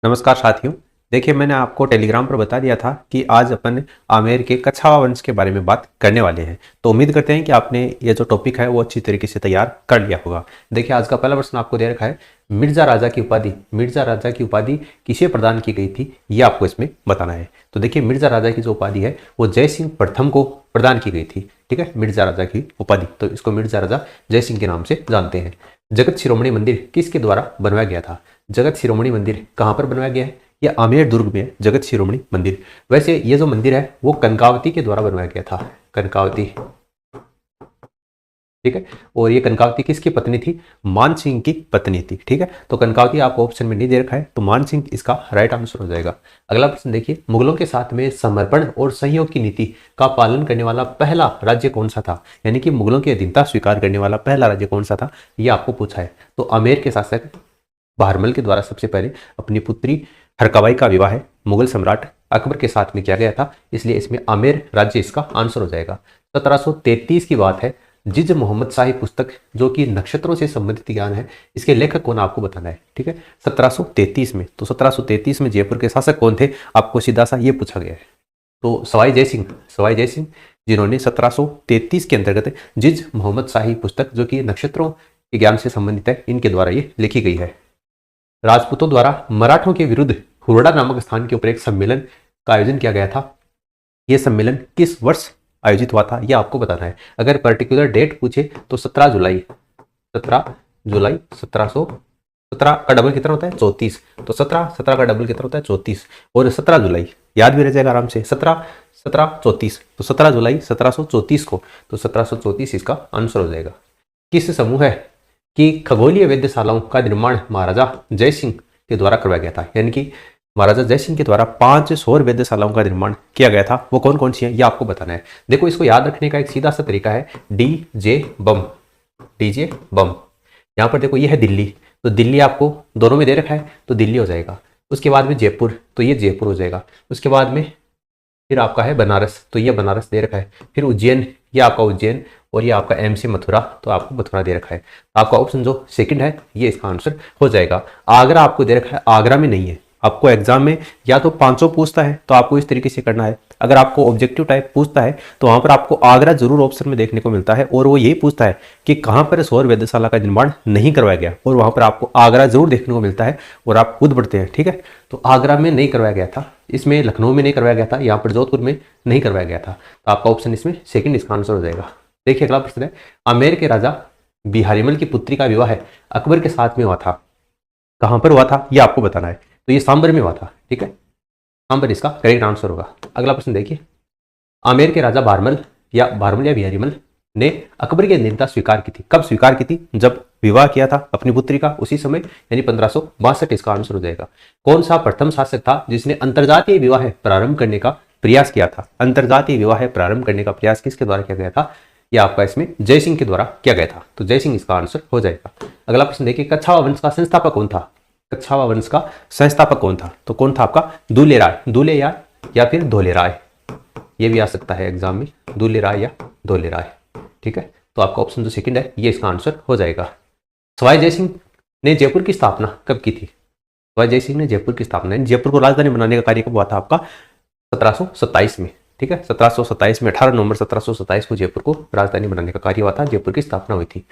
नमस्कार साथियों। देखिए, मैंने आपको टेलीग्राम पर बता दिया था कि आज अपन आमेर के कछावा वंश के बारे में बात करने वाले हैं। तो उम्मीद करते हैं कि आपने ये जो टॉपिक है वो अच्छी तरीके से तैयार कर लिया होगा। देखिए, आज का पहला प्रश्न आपको दे रखा है, मिर्जा राजा की उपाधि किसे प्रदान की गई थी, ये आपको इसमें बताना है। तो देखिए, मिर्जा राजा की जो उपाधि है वो जय सिंह प्रथम को प्रदान की गई थी। ठीक है, मिर्जा राजा की उपाधि, तो इसको मिर्जा राजा जय सिंह के नाम से जानते हैं। जगत शिरोमणि मंदिर किसके द्वारा बनवाया गया था? जगत शिरोमणि मंदिर कहाँ पर बनवाया गया है? ये आमेर दुर्ग में है जगत शिरोमणि मंदिर। वैसे ये जो मंदिर है वो कनकावती के द्वारा बनवाया गया था, कनकावती। ठीक है, और ये कनकावती किसकी पत्नी थी? मान सिंह की पत्नी थी। ठीक है, तो कनकावती आपको ऑप्शन में नहीं दे रखा है, तो मान सिंह इसका राइट आंसर हो जाएगा। अगला प्रश्न देखिए, मुगलों के साथ में समर्पण और सहयोग की नीति का पालन करने वाला पहला राज्य कौन सा था? यानी कि मुगलों की अधीनता स्वीकार करने वाला पहला राज्य कौन सा था, ये आपको पूछा है। तो आमेर के शासक बहरमल के द्वारा सबसे पहले अपनी पुत्री हरकाबाई का विवाह मुगल सम्राट अकबर के साथ में किया गया था, इसलिए इसमें आमेर राज्य इसका आंसर हो जाएगा। 1733 की बात है। जिज मोहम्मद शाही पुस्तक जो कि नक्षत्रों से संबंधित ज्ञान है, इसके लेखक कौन आपको बताना है। ठीक है, 1733 में, तो 1733 में जयपुर के शासक कौन थे, आपको सीधा सा ये पूछा गया है। तो सवाई जय सिंह जिन्होंने 1733 के अंतर्गत जिज मोहम्मद शाही पुस्तक जो कि नक्षत्रों के ज्ञान से संबंधित है, इनके द्वारा ये लिखी गई है। राजपूतों द्वारा मराठों के विरुद्ध हुरडा नामक स्थान के ऊपर एक सम्मेलन का आयोजन किया गया था। यह सम्मेलन किस वर्ष आयोजित हुआ था, यह आपको बताना है। अगर पर्टिकुलर डेट पूछे तो 17 जुलाई 17 का डबल कितना होता है? 34। तो 17 का डबल कितना होता है? 34। और 17 जुलाई याद भी रह जाएगा आराम से, 17 34। तो 17 जुलाई 1734 को, तो 1734 इसका आंसर हो जाएगा। किस समूह है कि खगोलीय वेधशालाओं का निर्माण महाराजा जय सिंह के द्वारा करवाया गया था? यानी कि महाराजा जय सिंह के द्वारा 5 सौर वेधशालाओं का निर्माण किया गया था, वो कौन कौन सी है, ये आपको बताना है। देखो, इसको याद रखने का एक सीधा सा तरीका है, डीजे बम। यहाँ पर देखो, ये है दिल्ली, तो दिल्ली आपको दोनों में दे रखा है, तो दिल्ली हो जाएगा। उसके बाद में जयपुर, तो ये जयपुर हो जाएगा। उसके बाद में फिर आपका है बनारस, तो ये बनारस दे रखा है। फिर उज्जैन, ये आपका उज्जैन, और ये आपका एम से मथुरा, तो आपको मथुरा दे रखा है। आपका ऑप्शन जो सेकंड है ये इसका आंसर हो जाएगा। आगरा आपको दे रखा है, आगरा में नहीं है। आपको एग्जाम में या तो 500 पूछता है तो आपको इस तरीके से करना है, अगर आपको ऑब्जेक्टिव टाइप पूछता है तो वहां पर आपको आगरा जरूर ऑप्शन में देखने को मिलता है, और वो यही पूछता है कि कहां पर सौर वेधशाला का निर्माण नहीं करवाया गया, और वहां पर आपको आगरा जरूर देखने को मिलता है, और आप खुद बढ़ते हैं। ठीक है, तो आगरा में नहीं करवाया गया था, इसमें लखनऊ में नहीं करवाया गया था, यहाँ पर जोधपुर में नहीं करवाया गया था, तो आपका ऑप्शन इसमें सेकंड इसका आंसर हो जाएगा। देखिए, अगला प्रश्न है, आमेर के राजा बिहारीमल की पुत्री का विवाह अकबर के साथ में हुआ था, कहां पर हुआ था, यह आपको बताना है। तो ये सांबर में हुआ था। ठीक है, सांबर इसका करेक्ट आंसर होगा। अगला प्रश्न देखिए, आमेर के राजा बहरमल या बिहारीमल ने अकबर की अधीनता स्वीकार की थी, कब स्वीकार की थी? जब विवाह किया था अपनी पुत्री का, उसी समय, यानी 1562 इसका आंसर हो जाएगा। कौन सा प्रथम शासक था जिसने अंतरजातीय विवाह प्रारंभ करने का प्रयास किया था? अंतरजातीय विवाह प्रारंभ करने का प्रयास किसके द्वारा किया गया था? यह आपका इसमें जय सिंह के द्वारा किया गया था, तो जय सिंह इसका आंसर हो जाएगा। अगला प्रश्न देखिए, कछावा वंश का संस्थापक कौन था? कछावा वंश का संस्थापक कौन था? तो कौन था आपका? दूल्हे राय या फिर धोले राय, ये भी आ सकता है एग्जाम में, दूल्हे राय या धोले राय। ठीक है, तो आपका ऑप्शन जो सेकंड है ये इसका आंसर हो जाएगा। सवाई जय सिंह ने जयपुर की स्थापना कब की थी? सवाई जय सिंह ने जयपुर की स्थापना, जयपुर को राजधानी बनाने का कार्य कब हुआ था आपका? 1727 में। ठीक है, 1727 में, 18 नवंबर 1727 को जयपुर को राजधानी बनाने का कार्य हुआ था, जयपुर की स्थापना हुई थी।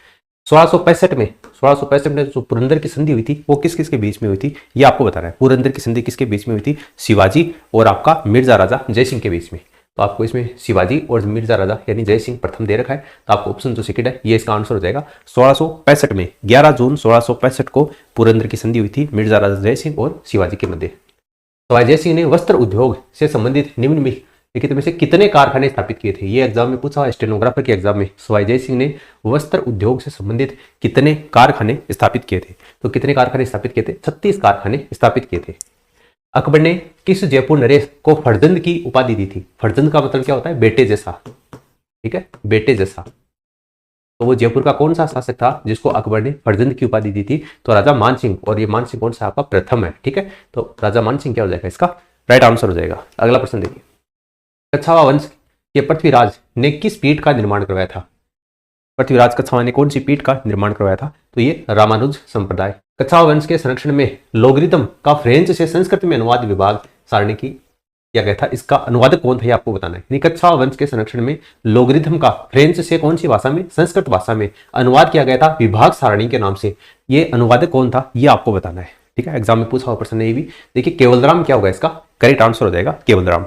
1665 में जो पुरंदर की संधि हुई थी वो किस किस के बीच में हुई थी, ये आपको बताना है। पुरंदर की संधि किसके बीच में हुई थी? शिवाजी और आपका मिर्जा राजा जय सिंह के बीच में। तो आपको इसमें शिवाजी और मिर्जा राजा यानी जय सिंह प्रथम दे रखा है, तो आपको ऑप्शन जो सेकंड है ये इसका आंसर हो जाएगा। 1665 में 11 जून 1665 को पुरंदर की संधि हुई थी मिर्जा राजा जय सिंह और शिवाजी के मध्य। सवाई जय सिंह ने वस्त्र उद्योग से संबंधित निम्नलिखित में से कितने कारखाने स्थापित किए थे? ये एग्जाम में पूछा है, स्टेनोग्राफर के एग्जाम में। सवाई जय सिंह ने वस्त्र उद्योग से संबंधित कितने कारखाने स्थापित किए थे? तो कितने कारखाने स्थापित किए थे? 36 कारखाने स्थापित किए थे। अकबर ने किस जयपुर नरेश को फरजंद की उपाधि दी थी? फरजंद का मतलब क्या होता है? बेटे जैसा। ठीक है, बेटे जैसा। तो वो जयपुर का कौन सा शासक था जिसको अकबर ने फरजंद की उपाधि दी थी? तो राजा मान सिंह, और ये मान सिंह कौन सा आपका? प्रथम है। ठीक है, तो राजा मान सिंह क्या हो जाएगा? इसका राइट आंसर हो जाएगा। अगला प्रश्न देखिए, कछावा वंश के पृथ्वीराज ने किस पीठ का निर्माण करवाया था? पृथ्वीराज कच्छावा ने कौन सी पीठ का निर्माण करवाया था? तो ये रामानुज संप्रदाय। कच्छावा वंश के संरक्षण में लोगरिथम का फ्रेंच से संस्कृत में अनुवाद विभाग सारणी की किया गया था। इसका अनुवादक कौन था ये आपको बताना है। कच्छावा वंश के संरक्षण में लोगरिथम का फ्रेंच से कौन सी भाषा में? संस्कृत भाषा में अनुवाद किया गया था विभाग सारणी के नाम से। ये अनुवादक कौन था ये आपको बताना है। ठीक है, एग्जाम में पूछा हुआ प्रश्न है ये भी। देखिए केवलराम क्या होगा इसका करेक्ट आंसर हो जाएगा केवलराम।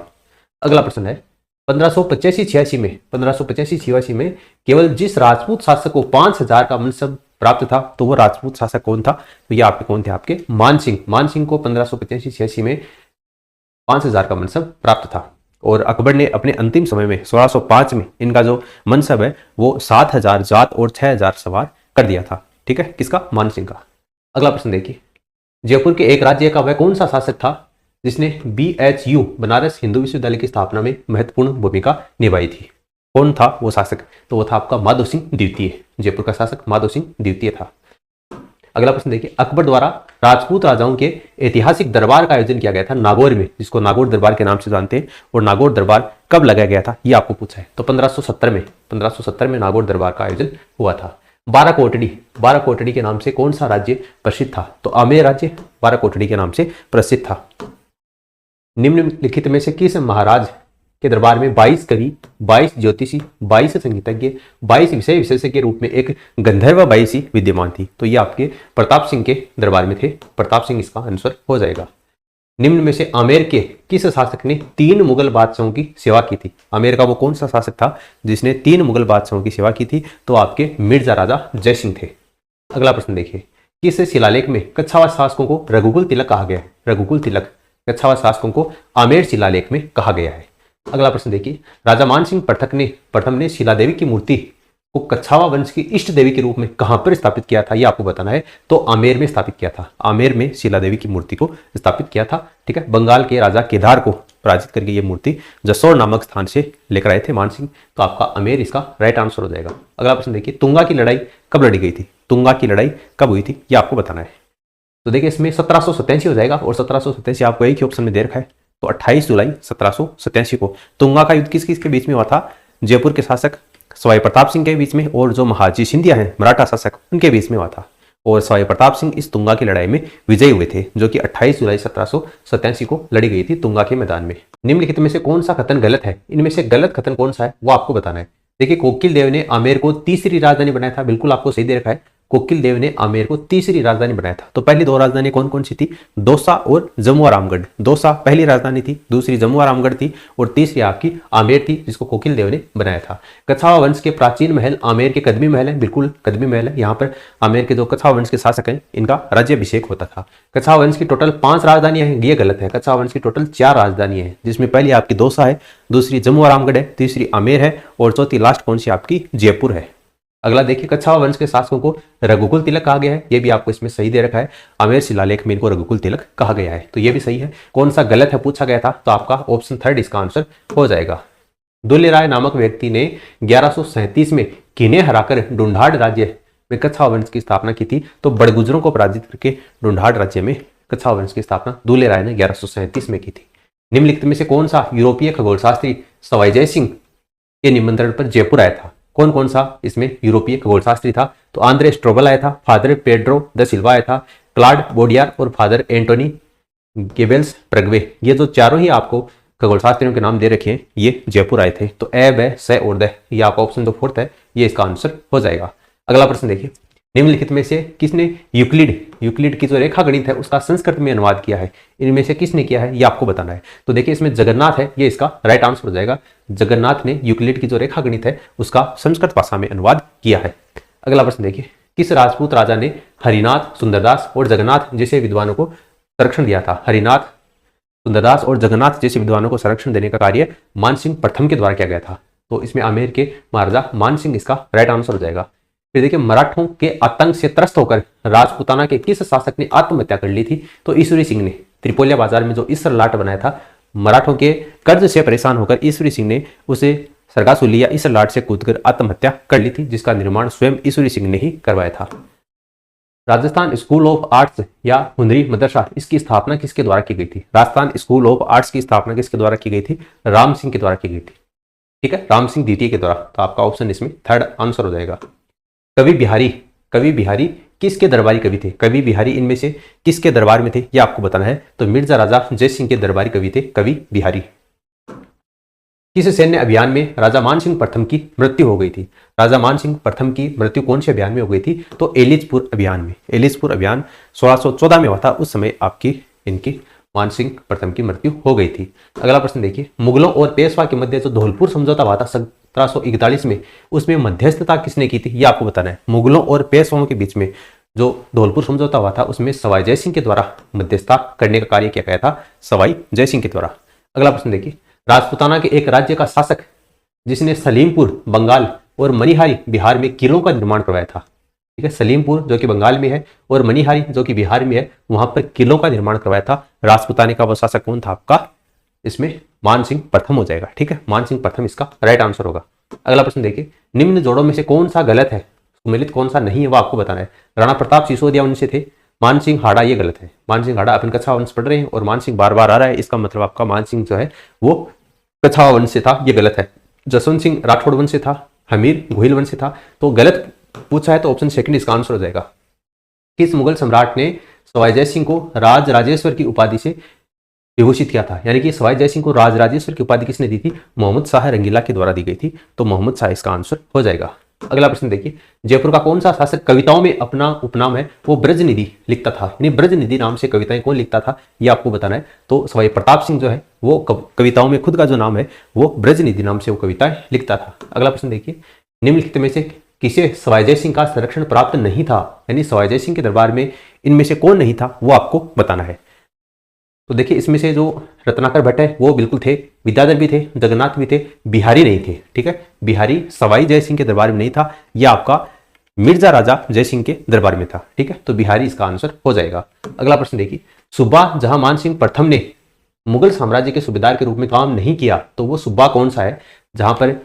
अगला प्रश्न है 1585-86 में 1585-86 में केवल जिस राजपूत शासक को 5000 का मनसब प्राप्त था तो वो राजपूत शासक कौन था? तो ये आपके कौन थे? आपके मान सिंह। मान सिंह को 1585-86 में 5000 का मनसब प्राप्त था। और अकबर ने अपने अंतिम समय में 1605 में इनका जो मनसब है वो 7000 जात और 6000 सवार कर दिया था। ठीक है, किसका? मान सिंह का। अगला प्रश्न देखिए, जयपुर के एक राज्य का वह कौन सा शासक था जिसने BHU बनारस हिंदू विश्वविद्यालय की स्थापना में महत्वपूर्ण भूमिका निभाई थी? कौन था वो शासक? तो वो था आपका माधव सिंह द्वितीय। जयपुर का शासक माधव सिंह द्वितीय था। अगला प्रश्न देखिए, अकबर द्वारा राजपूत राजाओं के ऐतिहासिक दरबार का आयोजन किया गया था नागौर में, जिसको नागौर दरबार के नाम से जानते हैं। और नागौर दरबार कब लगाया गया था ये आपको पूछा है। तो 1570 में नागौर दरबार का आयोजन हुआ था। बाराकोटड़ी के नाम से कौन सा राज्य प्रसिद्ध था? तो आमेर राज्य बाराकोटड़ी के नाम से प्रसिद्ध था। निम्नलिखित में से किस महाराज के दरबार में 22 कवि, 22 ज्योतिषी, 22 संगीतज्ञ, 22 विषय विशेषज्ञ के रूप में एक गंधर्व बाईसी विद्यमान थी? तो ये आपके प्रताप सिंह के दरबार में थे। प्रताप सिंह इसका आंसर हो जाएगा। निम्न में से आमेर के किस शासक ने 3 मुगल बादशाहों की सेवा की थी? आमेर का वो कौन सा शासक था जिसने 3 मुगल बादशाहों की सेवा की थी? तो आपके मिर्जा राजा जयसिंह थे। अगला प्रश्न देखिए, किस शिलालेख में कच्छावा शासकों को रघुकुल तिलक कहा गया है? रघुकुल तिलक कच्छावा शासकों को आमेर शिलालेख में कहा गया है। अगला प्रश्न देखिए, राजा मान सिंह प्रथम ने शिला देवी की मूर्ति को कच्छावा वंश की इष्ट देवी के रूप में कहां पर स्थापित किया था ये आपको बताना है। तो आमेर में स्थापित किया था। आमेर में शिला देवी की मूर्ति को स्थापित किया था। ठीक है, बंगाल के राजा केदार को पराजित करके ये मूर्ति जसोर नामक स्थान से लेकर आए थे मान सिंह। तो आपका आमेर इसका राइट आंसर हो जाएगा। अगला प्रश्न देखिए, तुंगा की लड़ाई कब लड़ी गई थी? तुंगा की लड़ाई कब हुई थी ये आपको बताना है। तो देखिए इसमें 1787 हो जाएगा। और 1787 आपको एक ही ऑप्शन में दे रखा है। तो 28 जुलाई 1787 को तुंगा का युद्ध किस किस के बीच में हुआ था? जयपुर के शासक सवाई प्रताप सिंह के बीच में और जो महाजी सिंधिया हैं मराठा शासक उनके बीच में हुआ था। और सवाई प्रताप सिंह इस तुंगा की लड़ाई में विजयी हुए थे, जो कि 28 जुलाई 1787 को लड़ी गई थी तुंगा के मैदान में। निम्नलिखित में से कौन सा कथन गलत है? इनमें से गलत कथन कौन सा है वो आपको बताना है। देखिए, कोकिल देव ने आमेर को तीसरी राजधानी बनाया था। बिल्कुल आपको सही दे रखा है, कोकिल देव ने आमेर को तीसरी राजधानी बनाया था। तो पहली 2 राजधानी कौन कौन सी थी? दौसा और जमुआ रामगढ़। दौसा पहली राजधानी थी, दूसरी जमुआ रामगढ़ थी और तीसरी आपकी आमेर थी, जिसको कोकिल देव ने बनाया था। कच्छावा वंश के प्राचीन महल आमेर के कदमी महल है। बिल्कुल कदमी महल है। यहाँ पर आमेर के जो कच्छावा वंश के शासक हैं इनका राज्याभिषेक होता था। कच्छावा वंश की टोटल 5 राजधानियां हैं, ये गलत है। कच्छावा वंश की टोटल 4 राजधानियां हैं, जिसमें पहली आपकी दौसा है, दूसरी जमुआ रामगढ़ है, तीसरी आमेर है और चौथी लास्ट कौन सी आपकी जयपुर है। अगला देखिए, कच्छावा वंश के शासकों को रघुकुल तिलक कहा गया है। ये भी आपको इसमें सही दे रखा है। आमेर शिलालेख में इनको रघुकुल तिलक कहा गया है। तो ये भी सही है। कौन सा गलत है पूछा गया था? तो आपका ऑप्शन 3 इसका आंसर हो जाएगा। दुल्ले राय नामक व्यक्ति ने 1137 में किन्हें हराकर ढूंढाड़ राज्य में कच्छावा वंश की स्थापना की थी? तो बड़गुजरों को पराजित करके ढूंढाड़ राज्य में कच्छावा वंश की स्थापना दुल्ले राय ने 1137 में की थी। निम्नलिखित में से कौन सा यूरोपीय खगोलशास्त्री सवाई जय सिंह के निमंत्रण पर जयपुर आया था? कौन कौन सा इसमें यूरोपीय खगोलशास्त्री था? तो आंद्रे स्ट्रोबल आया था, फादर पेड्रो द सिल्वा आया था, क्लाड बोडियार और फादर एंटोनी गेबेल्स प्रगवे। ये जो चारों ही आपको खगोलशास्त्रियों के नाम दे रखे हैं ये जयपुर आए थे। तो ए ब स और द ये आपका ऑप्शन जो 4th है ये इसका आंसर हो जाएगा। अगला प्रश्न देखिए, निम्नलिखित में से किसने यूक्लिड की जो रेखा गणित है उसका संस्कृत में अनुवाद किया है? इनमें से किसने किया है ये आपको बताना है। तो देखिए इसमें जगन्नाथ है, ये इसका राइट आंसर हो जाएगा। जगन्नाथ ने यूक्लिड की जो रेखा गणित है उसका संस्कृत भाषा में अनुवाद किया है। अगला प्रश्न देखिए, किस राजपूत राजा ने हरिनाथ, सुंदरदास और जगन्नाथ जैसे विद्वानों को संरक्षण दिया था? हरिनाथ, सुंदरदास और जगन्नाथ जैसे विद्वानों को संरक्षण देने का कार्य मान सिंह प्रथम के द्वारा किया गया था। तो इसमें आमेर के महाराजा मान सिंह इसका राइट आंसर हो जाएगा। फिर देखिए, मराठों के आतंक से त्रस्त होकर राजपूताना के किस शासक ने आत्महत्या कर ली थी? तो ईश्वरी सिंह ने। त्रिपोलिया बाजार में जो ईश्वर लाट बनाया था, मराठों के कर्ज से परेशान होकर ईश्वरी सिंह ने उसे सरगासुली या ईश्वर लाट से कूदकर आत्महत्या कर ली थी, जिसका निर्माण स्वयं ईश्वरी सिंह ने ही करवाया था। राजस्थान स्कूल ऑफ आर्ट्स या हुनरी मदरसा, इसकी स्थापना किसके द्वारा की गई थी? राजस्थान स्कूल ऑफ आर्ट्स की स्थापना किसके द्वारा की गई थी? राम सिंह के द्वारा की गई थी। ठीक है, राम सिंह द्वितीय के द्वारा। तो आपका ऑप्शन इसमें थर्ड आंसर हो जाएगा। कवि बिहारी, कवि बिहारी किसके दरबारी कवि थे? कवि बिहारी इनमें से किसके दरबार में थे, ये आपको बताना है। तो मिर्जा राजा जय सिंह के दरबारी कवि थे कवि बिहारी। किस सैन्य अभियान में राजा मानसिंह प्रथम की मृत्यु हो गई थी? राजा मानसिंह प्रथम की मृत्यु कौन से अभियान में हो गई थी? तो एलिचपुर अभियान में। एलिचपुर अभियान 1614 में हुआ था। उस समय आपकी इनकी मानसिंह प्रथम की मृत्यु हो गई थी। अगला प्रश्न देखिए, मुगलों और पेशवा के मध्य जो धौलपुर समझौता हुआ था 1741 में, उसमें मध्यस्थता किसने की थी? ये आपको बताना है। मुगलों और पेशवाओं के बीच में जो धौलपुर समझौता हुआ था उसमें सवाई जय सिंह के द्वारा मध्यस्थता करने का कार्य किया गया था, सवाई जय सिंह के द्वारा। अगला प्रश्न देखिए, राजपूताना के एक राज्य का शासक जिसने सलीमपुर बंगाल और मनिहारी बिहार में किलों का निर्माण करवाया था। ठीक है, सलीमपुर जो कि बंगाल में है और मनिहारी जो कि बिहार में है, वहां पर किलों का निर्माण करवाया था राजपूताने का वो शासक कौन था? आपका इसमें मानसिंह प्रथम हो जाएगा। ठीक है, मानसिंह प्रथम इसका राइट आंसर होगा। अगला प्रश्न देखिए, निम्न जोड़ों में से कौन सा गलत है, सुमेलित कौन सा नहीं है, वो आपको बताना है। राणा प्रताप सिसोदिया उनसे थे, मानसिंह हाड़ा ये गलत है। मानसिंह हाड़ा अपन कच्छावा वंश पढ़ रहे हैं और मानसिंह बार बार आ रहा है, इसका मतलब आपका मानसिंह जो है वो कच्छावा वंश से था, ये गलत है। जसवंत सिंह राठौड़ वंश से था, हमीर गोहिल वंश से था, तो गलत पूछा है तो ऑप्शन सेकंड इसका आंसर हो जाएगा। किस मुगल सम्राट ने सवाई जय सिंह को राज राजेश्वर की उपाधि से विभूषित किया था? यानी कि सवाई जय सिंह को राज राजेश्वर की उपाधि किसने दी थी? मोहम्मद शाह रंगीला के द्वारा दी गई थी, तो मोहम्मद शाह इसका आंसर हो जाएगा। अगला प्रश्न देखिए, जयपुर का कौन सा शासक कविताओं में अपना उपनाम है वो ब्रजनिधि लिखता था? यानी ब्रजनिधि नाम से कविताएं कौन लिखता था, ये आपको बताना है। तो सवाई प्रताप सिंह जो है वो कविताओं में खुद का जो नाम है वो ब्रजनिधि नाम से वो कविताएं लिखता था। अगला प्रश्न देखिए, निम्नलिखित में से किसे सवाई जय सिंह का संरक्षण प्राप्त नहीं था? यानी सवाई जय सिंह के दरबार में इनमें से कौन नहीं था वो आपको बताना है। तो देखिए, इसमें से जो रत्नाकर भट्ट है वो बिल्कुल थे, विद्याधर भी थे, जगन्नाथ भी थे, बिहारी नहीं थे। ठीक है, बिहारी सवाई जय सिंह के दरबार में नहीं था, यह आपका मिर्जा राजा जय सिंह के दरबार में था। ठीक है, तो बिहारी इसका आंसर हो जाएगा। अगला प्रश्न देखिए, सूबा जहां मानसिंह प्रथम ने मुगल साम्राज्य के सूबेदार के रूप में काम नहीं किया, तो वो सूबा कौन सा है जहां पर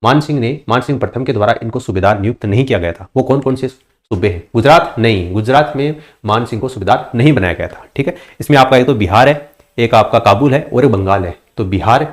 मानसिंह प्रथम के द्वारा इनको सूबेदार नियुक्त नहीं किया गया था? वो कौन कौन से सूबे हैं? गुजरात नहीं, गुजरात में मानसिंह को सूबेदार नहीं बनाया गया था। ठीक है, इसमें आपका एक तो बिहार है, एक आपका काबुल है और एक बंगाल है। तो बिहार,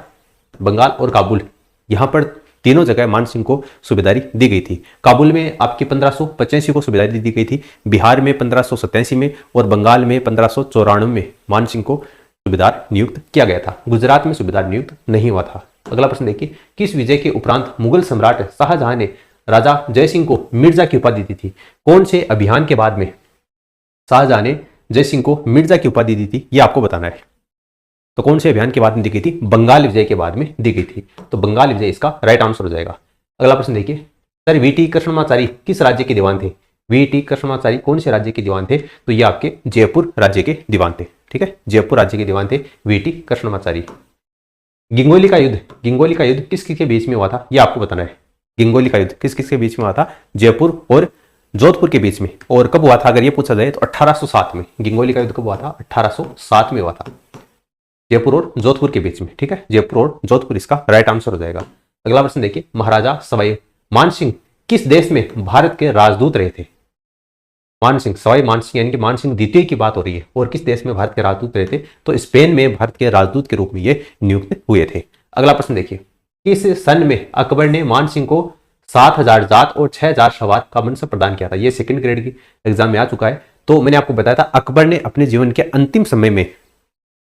बंगाल और काबुल, यहां पर तीनों जगह मानसिंह को सूबेदारी दी गई थी। काबुल में आपकी 1585 को सूबेदारी दी गई थी, बिहार में 1587 में और बंगाल में 1594 में मानसिंह को सूबेदार नियुक्त किया गया था। गुजरात में सूबेदार नियुक्त नहीं हुआ था। अगला प्रश्न देखिए, किस विजय के उपरांत मुगल सम्राट शाहजहां ने राजा जय सिंह को मिर्जा की उपाधि दी थी? कौन से अभियान के बाद में शाहजहां ने जय सिंह को मिर्जा की उपाधि दी थी, यह आपको बताना है। तो कौन से अभियान के बाद में दी गई थी? बंगाल विजय के बाद में दी गई थी, तो बंगाल विजय इसका राइट आंसर हो जाएगा। अगला प्रश्न देखिए, सर वीटी कृष्णमाचारी किस राज्य के दीवान थे? वीटी कृष्णमाचारी कौन से राज्य के दीवान थे? तो ये आपके जयपुर राज्य के दीवान थे। ठीक है, जयपुर राज्य के दीवान थे वीटी कृष्णमाचारी। गिंगोली का युद्ध किस किस के बीच में हुआ था, यह आपको बताना है। गिंगोली का युद्ध किस किस के बीच में हुआ था? जयपुर और जोधपुर के बीच में। और कब हुआ था अगर ये पूछा जाए तो 1807 में। गिंगोली का युद्ध कब हुआ था? 1807 में हुआ था, जयपुर और जोधपुर के बीच में। ठीक है, जयपुर और जोधपुर इसका राइट आंसर हो जाएगा। अगला प्रश्न देखिए, महाराजा सवाई मानसिंह किस देश में भारत के राजदूत रहे थे? मानसिंह, सवाई मानसिंह यानी कि मानसिंह द्वितीय की बात हो रही है, और किस देश में भारत के राजदूत रहे थे? तो स्पेन में भारत के राजदूत के रूप में ये नियुक्त हुए थे। अगला प्रश्न देखिए, किस सन में अकबर ने मानसिंह को 7000 जात और 6000 सवार का मनसब प्रदान किया था? ये सेकंड ग्रेड की एग्जाम में आ चुका है। तो मैंने आपको बताया था अकबर ने अपने जीवन के अंतिम समय में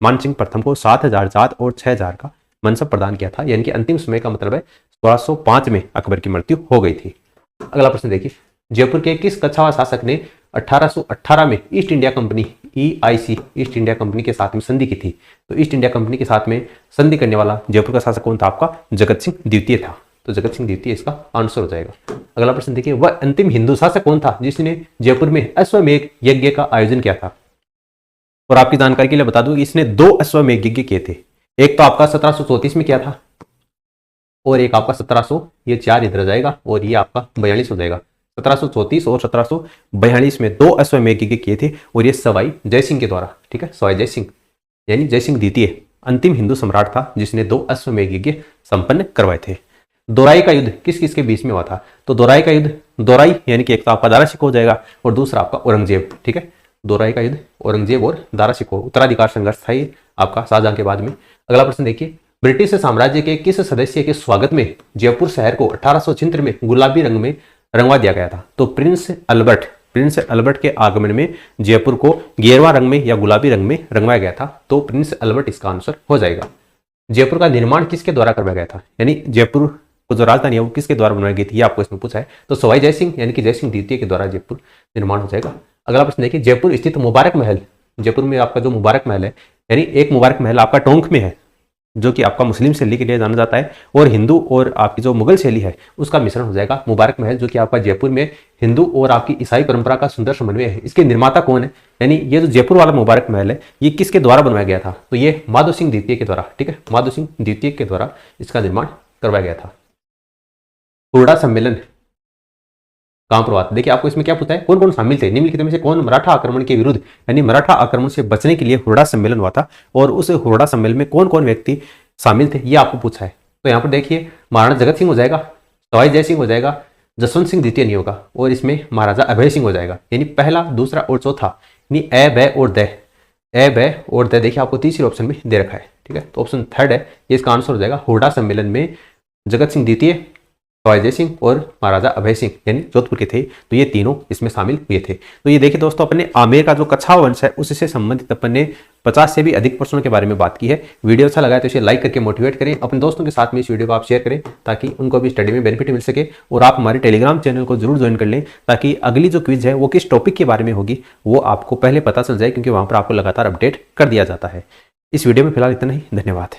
मानसिंह प्रथम को 7000 जात और 6000 का मनसब प्रदान किया था, यानी कि अंतिम समय का मतलब है 1605 में अकबर की मृत्यु हो गई थी। अगला प्रश्न देखिए, जयपुर के किस कच्छावा शासक ने 1818 में east India company EIC east India company के साथ में संधि की थी? तो ईस्ट इंडिया कंपनी के साथ में संधि करने वाला जयपुर का शासक कौन था? आपका जगत सिंह द्वितीय था, तो जगत सिंह द्वितीय इसका आंसर हो जाएगा। अगला प्रश्न देखिए, वह अंतिम हिंदू शासक कौन था जिसने जयपुर में अश्वमेघ यज्ञ का आयोजन किया था? और आपकी जानकारी के लिए बता दूं कि इसने 2 अश्वमेघ यज्ञ किए थे। एक तो आपका 1734 में किया था और एक आपका 1700, ये 4 इधर जाएगा और ये आपका 42 हो जाएगा। 1734 और 1742 में 2 अश्वमेघ यज्ञ किए थे और ये सवाई जय सिंह के द्वारा। ठीक है, सवाई जय सिंह यानी जय सिंह द्वितीय अंतिम हिंदू सम्राट था जिसने 2 अश्वमेघ यज्ञ संपन्न करवाए थे। दोराई का युद्ध किस किस के बीच में हुआ था? तो दोराई का युद्ध, दोराई यानी कि एक तो आपका दारा शिकोह हो जाएगा और दूसरा आपका औरंगजेब। ठीक है, दोराई का युद्ध औरंगजेब और दारा शिकोह, उत्तराधिकार संघर्ष था ये आपका शाहजहां के बाद में। अगला प्रश्न देखिए, ब्रिटिश साम्राज्य के किस सदस्य के स्वागत में जयपुर शहर को 1876 में गुलाबी रंग में रंगवा दिया गया था? तो प्रिंस अल्बर्ट के आगमन में जयपुर को गेरुआ रंग में या गुलाबी रंग में रंगवाया गया था। तो प्रिंस अल्बर्ट इसका आंसर हो जाएगा। जयपुर का निर्माण किसके द्वारा करवाया गया था? यानी जयपुर को जो राजधानी है वो किसके द्वारा बनवाई गई थी, ये आपको इसमें पूछा है। तो सवाई जयसिंह यानी कि जयसिंह द्वितीय के द्वारा जयपुर निर्माण हो जाएगा। अगला प्रश्न देखिए, जयपुर स्थित मुबारक महल, जयपुर में आपका जो मुबारक महल है, यानी एक मुबारक महल आपका टोंक में है, जो कि आपका मुस्लिम शैली के लिए जाना जाता है, और हिंदू और आपकी जो मुगल शैली है उसका मिश्रण हो जाएगा मुबारक महल, जो कि आपका जयपुर में हिंदू और आपकी ईसाई परंपरा का सुंदर समन्वय है। इसके निर्माता कौन है? यानी ये जो जयपुर वाला मुबारक महल है ये किसके द्वारा बनवाया गया था? तो ये माधो सिंह द्वितीय के द्वारा, ठीक है, माधो सिंह द्वितीय के द्वारा इसका निर्माण करवाया गया था। हुरडा सम्मेलन कहां पर हुआ था? देखिए आपको इसमें क्या पूछा है, कौन कौन शामिल थे, निम्नलिखित में से कौन मराठा आक्रमण के विरुद्ध यानी मराठा आक्रमण से बचने के लिए हुरडा सम्मेलन हुआ था, और उस हुरडा सम्मेलन में कौन कौन व्यक्ति शामिल थे, ये आपको पूछा है। तो यहाँ पर देखिए महाराणा जगत सिंह हो जाएगा, सवाई जय सिंह हो जाएगा, जसवंत सिंह द्वितीय नहीं होगा, और इसमें महाराजा अभय सिंह हो जाएगा। यानी पहला, दूसरा और चौथा, यानी ए बै और द, ए बै और द देखिए आपको तीसरे ऑप्शन में दे रखा है, ठीक है। तो ऑप्शन थर्ड है ये इसका आंसर हो जाएगा। हुरडा सम्मेलन में जगत सिंह द्वितीय, सवाई जय सिंह और महाराजा अभय सिंह यानी जोधपुर के थे, तो ये तीनों इसमें शामिल हुए थे। तो ये देखिए दोस्तों, अपने आमेर का जो कछावा वंश है उससे संबंधित अपन ने 50 से भी अधिक प्रश्नों के बारे में बात की है। वीडियो अच्छा लगा है तो इसे लाइक करके मोटिवेट करें, अपने दोस्तों के साथ में इस वीडियो को आप शेयर करें ताकि उनको भी स्टडी में बेनिफिट मिल सके। और आप हमारे टेलीग्राम चैनल को जरूर ज्वाइन कर लें ताकि अगली जो क्विज है वो किस टॉपिक के बारे में होगी वो आपको पहले पता चल जाए, क्योंकि वहां पर आपको लगातार अपडेट कर दिया जाता है। इस वीडियो में फिलहाल इतना ही, धन्यवाद।